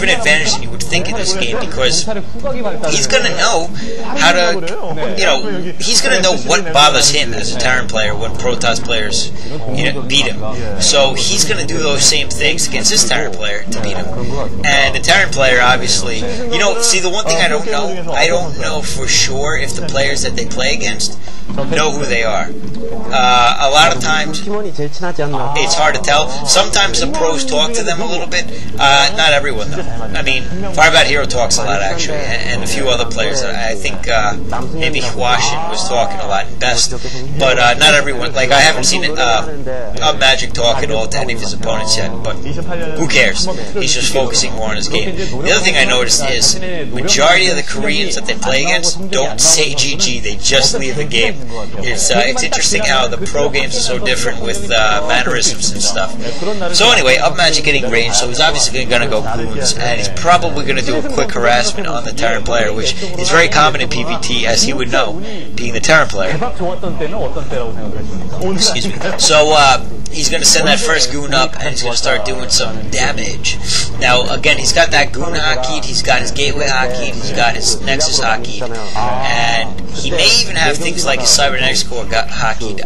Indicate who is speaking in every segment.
Speaker 1: an advantage than you would think in this game, because he's going to know how to, he's going to know what bothers him as a Terran player when Protoss players, beat him. So he's going to do those same things against this Terran player to beat him. And the Terran player, obviously, see, the one thing I don't know for sure if the players that they play against know who they are. A lot of times, it's hard to tell. Sometimes the pros talk to them a little bit. Not everyone, though. I mean, Firebat Hero talks a lot, actually, and a few other players. I think maybe Huashin was talking a lot, and Best, but not everyone. Like, I haven't seen UpMagic talk at all to any of his opponents yet, but who cares? He's just focusing more on his game. The other thing I noticed is majority of the Koreans that they play against don't say GG, they just leave the game. It's interesting how the pro games are so different with mannerisms and stuff. So anyway, UpMagic getting range, so he's obviously going to go goons, and he's probably going to do a quick harassment on the Terran player, which is very common in PvT, as he would know, being the Terran player. Excuse me. So he's going to send that first goon up, and he's going to start doing some damage. Now, again, he's got that goon hotkeyed, he's got his gateway hotkeyed, he's got his nexus hotkeyed, and he may even have things like his cybernetics core hotkeyed.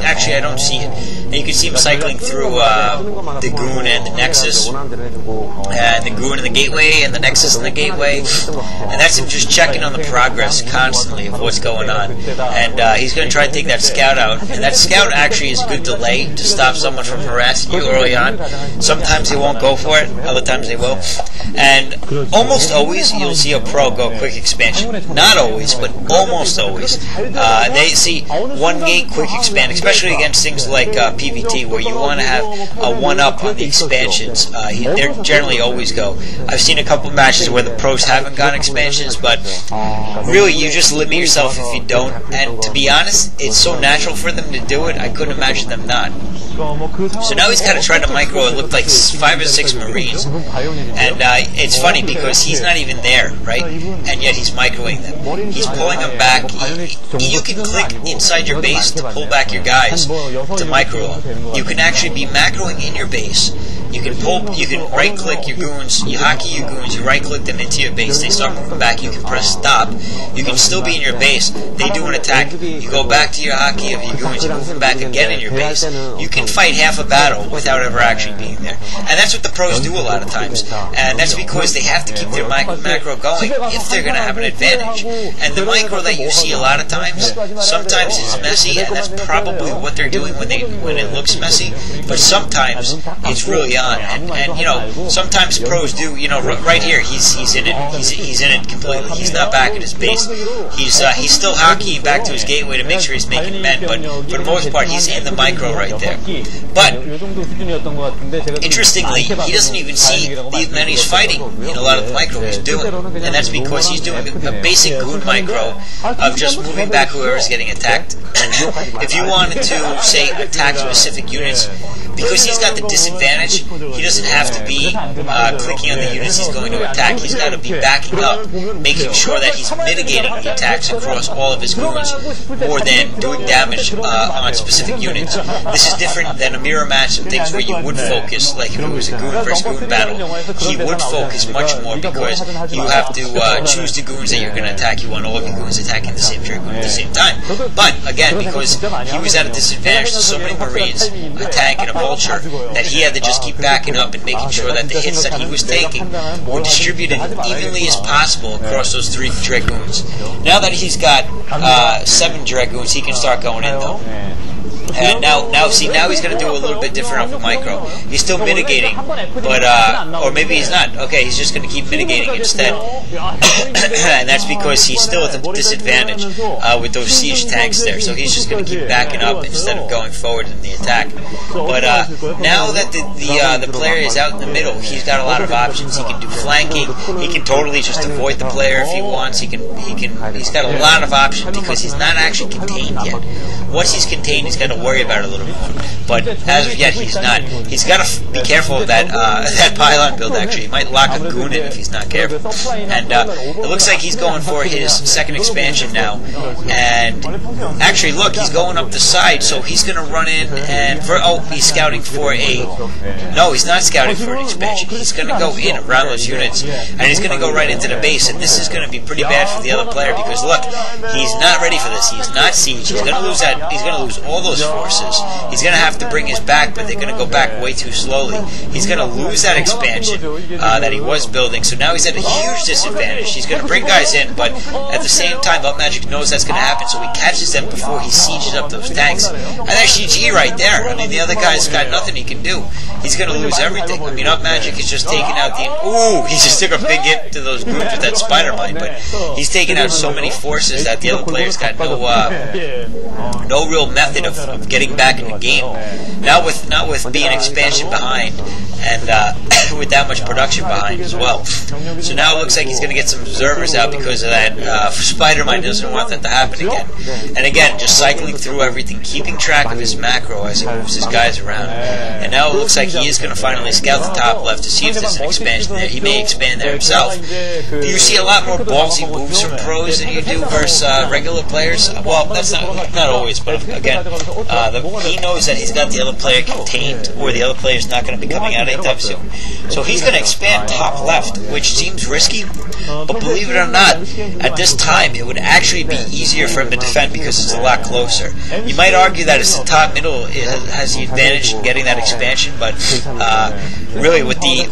Speaker 1: Actually, I don't see it. And you can see him cycling through the goon and the nexus, and the goon and the gateway, and the nexus and the gateway, and that's him just checking on the progress constantly of what's going on. And he's going to try to take that scout out, and that scout actually is a good delay to stop someone from harassing you early on. Sometimes they won't go for it, other times they will. And almost always you'll see a pro go quick expansion. Not always, but almost always. They see one gate quick expand, especially against things like PvT, where you want to have a one-up on the expansions. They generally always go. I've seen a couple matches where the pros haven't gotten expansions, but really you just limit yourself if you don't. And to be honest, it's so natural for them to do it, I couldn't imagine them not. So now he's kind of trying to micro, it looked like 5 or 6 Marines. And it's funny because he's not even there, right? And yet he's microing them. He's pulling them back. You can click inside your base to pull back your guys to micro them. You can actually be macroing in your base. You can right click your goons, you hotkey your goons, you right click them into your base, they start moving back, you can press stop. You can still be in your base, they do an attack, you go back to your hotkey of your goons, you move them back again in your base. You can fight half a battle without ever actually being there. And that's what the pros do a lot of times. And that's because they have to keep their macro going if they're going to have an advantage. And the micro that you see a lot of times, sometimes it's messy, and that's probably what they're doing when it looks messy, but sometimes it's really on. And sometimes pros do, right here, he's in it. He's in it completely. He's not back at his base. He's still hotkeying back to his gateway to make sure he's making men, but for the most part, he's in the micro right there. But interestingly, he doesn't even see the men he's fighting in a lot of the micro he's doing, and that's because he's doing a basic goon micro of just moving back whoever's getting attacked. If you wanted to, say, attack specific units, because he's got the disadvantage, he doesn't have to be clicking on the units he's going to attack. He's got to be backing up, making sure that he's mitigating the attacks across all of his goons more than doing damage on specific units. This is different than a mirror match and things where you would focus, like if it was a goon versus goon battle, he would focus much more because you have to choose the goons that you're going to attack. You want all of your goons attacking the same dragoon at the same time. But again, because he was at a disadvantage to so many Marines, a tank and a vulture, that he had to just keep backing up and making sure that the hits that he was taking were distributed evenly as possible across those 3 dragoons. Now that he's got 7 dragoons, he can start going in though. And now he's going to do a little bit different off of micro. He's still mitigating, but or maybe he's not. Okay, he's just going to keep mitigating instead, and that's because he's still at a disadvantage with those siege tanks there. So he's just going to keep backing up instead of going forward in the attack. But now that the player is out in the middle, he's got a lot of options. He can do flanking. He can totally just avoid the player if he wants. He's got a lot of options because he's not actually contained yet. Once he's contained, he's got to to worry about it a little more. But as of yet, he's not. He's got to be careful of that that pylon build, actually. He might lock a goon in if he's not careful. And it looks like he's going for his second expansion now. And actually, look, he's going up the side, so he's going to run in and... he's scouting for a... No, he's not scouting for an expansion. He's going to go in around those units, and he's going to go right into the base. And this is going to be pretty bad for the other player because, look, he's not ready for this. He's not siege. He's going to lose that. He's going to lose all those forces. He's going to have to bring his back, but they're going to go back way too slowly. He's going to lose that expansion that he was building, so now he's at a huge disadvantage. He's going to bring guys in, but at the same time, UpMagic knows that's going to happen, so he catches them before he sieges up those tanks. And there's GG right there. I mean, the other guy's got nothing he can do. He's going to lose everything. I mean, UpMagic is just taking out the... Ooh, he just took a big hit to those goons with that spider mine, but he's taking out so many forces that the other player's got no real method of getting back in the game. Not with being expansion behind, and with that much production behind as well. So now it looks like he's going to get some observers out because of that. Spider-Man doesn't want that to happen again. And again, just cycling through everything, keeping track of his macro as he moves his guys around. And now it looks like he is going to finally scout the top left to see if there's an expansion there. He may expand there himself. Do you see a lot more ballsy moves from pros than you do versus regular players? Well, that's not always, but again, he knows that he's got the other player contained, or the other player's not going to be coming out anytime soon. So he's going to expand top left, which seems risky, but believe it or not, at this time it would actually be easier for him to defend because it's a lot closer. You might argue that it's the top middle has the advantage in getting that expansion, but really with the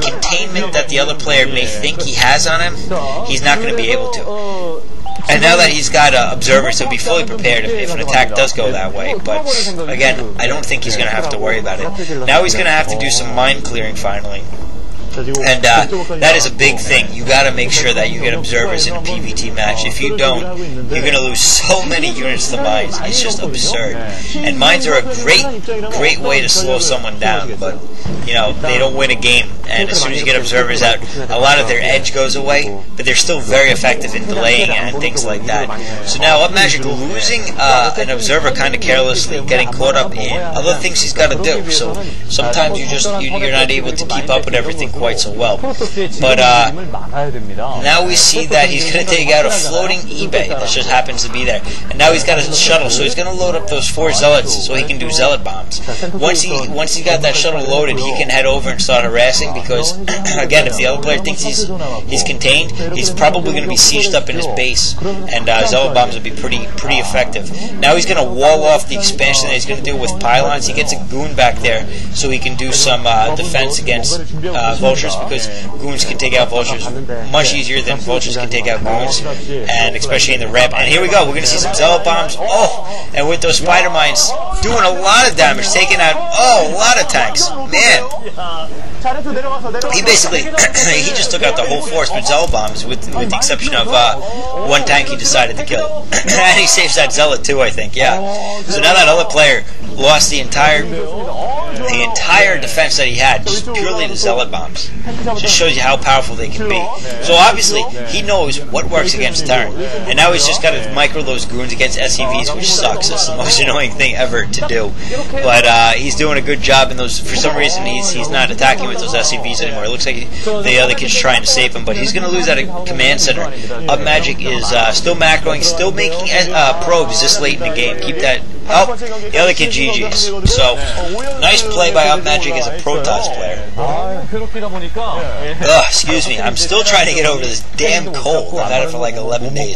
Speaker 1: containment that the other player may think he has on him, he's not going to be able to. And now that he's got observers, he'll be fully prepared if an attack does go that way. But again, I don't think he's going to have to worry about it. Now he's going to have to do some mine clearing finally. And that is a big thing. You got to make sure that you get observers in a PVT match. If you don't, you're going to lose so many units to mines. It's just absurd. And mines are a great way to slow someone down. But you know, they don't win a game. And as soon as you get observers out, a lot of their edge goes away. But they're still very effective in delaying and things like that. So now UpMagic losing an observer kind of carelessly, getting caught up in other things he's got to do. So sometimes you're not able to keep up with everything quite so well. But now we see that he's going to take out a floating eBay that just happens to be there. And now he's got a shuttle, so he's going to load up those 4 zealots so he can do zealot bombs. Once he got that shuttle loaded, he can head over and start harassing because, again, if the other player thinks he's contained, he's probably going to be sieged up in his base, and zealot bombs will be pretty effective. Now he's going to wall off the expansion that he's going to do with pylons. He gets a goon back there so he can do some defense against vultures, because goons can take out vultures much easier than vultures can take out goons, and especially in the rep. And here we go, we're going to see some zealot bombs. Oh, and with those spider mines doing a lot of damage, taking out a lot of tanks. Man, he basically he just took out the whole force with zealot bombs, with the exception of one tank he decided to kill. And he saves that zealot too, I think. Yeah. So now that other player lost the entire defense that he had just purely to zealot bombs. Just shows you how powerful they can be. So obviously he knows what works against Terran, and now he's just got to micro those goons against SCVs, which sucks. It's the most annoying thing ever to do. But he's doing a good job in those. For some reason he's not attacking with those SCVs anymore. It looks like the other kid's trying to save him, but he's going to lose that command center. UpMagic is still macroing, still making probes this late in the game. Keep that. Oh, the other kid GG's. So, nice play by UpMagic as a Protoss player. Excuse me, I'm still trying to get over this damn cold. I've had it for like 11 days.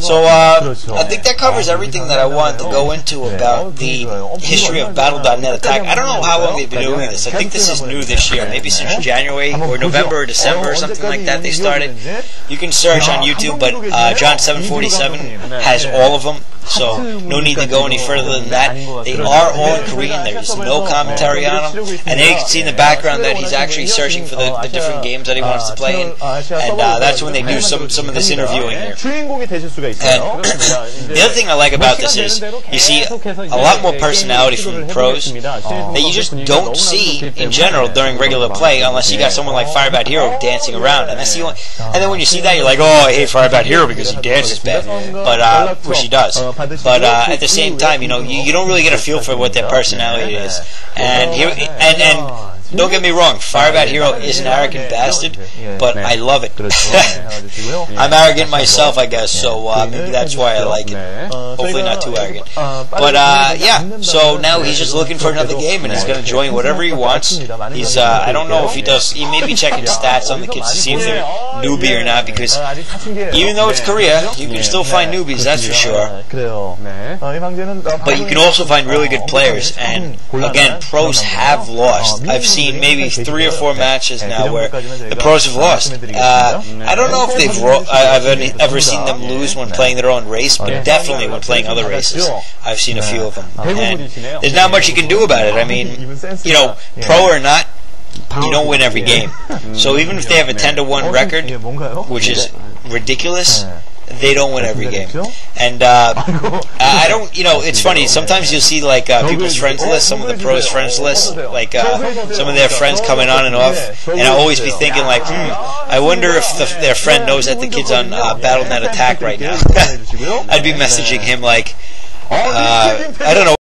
Speaker 1: So, I think that covers everything that I wanted to go into about the history of Battle.net attack. I don't know how long they've been doing this. I think this is new this year. Maybe since January or November or December or something like that they started. You can search on YouTube, but John747 has all of them. So, no need to go any further than that. They are all in Korean. There's no commentary on them. And then you can see in the background that he's actually searching for the different games that he wants to play in. And that's when they do some of this interviewing here. And the other thing I like about this is you see a lot more personality from the pros that you just don't see in general during regular play unless you got someone like Firebat Hero dancing around. And then when you see that, you're like, oh, I hate Firebat Hero because he dances bad. But, which he does. but at the same time, you know, you don't really get a feel for what their personality is. And don't get me wrong, Firebat Hero is an arrogant bastard, but I love it. I'm arrogant myself, I guess, so maybe that's why I like it. Hopefully not too arrogant. But yeah, so now he's just looking for another game, and he's going to join whatever he wants. He's I don't know if he does. He may be checking stats on the kids to see if they're newbie or not, because even though it's Korea, you can still find newbies, that's for sure. But you can also find really good players, and again, pros have lost. I've seen maybe 3 or 4 matches now where the pros have lost. I don't know if I've ever seen them lose when playing their own race, but definitely when playing other races. I've seen a few of them, and there's not much you can do about it. I mean, you know, pro or not, you don't win every game. So even if they have a 10-1 record, which is ridiculous, they don't win every game. And I don't, you know, it's funny, sometimes you'll see like people's friends list, some of the pros' friends list, like some of their friends coming on and off, and I'll always be thinking like, I wonder if their friend knows that the kid's on BattleNet Attack right now. I'd be messaging him like, I don't know,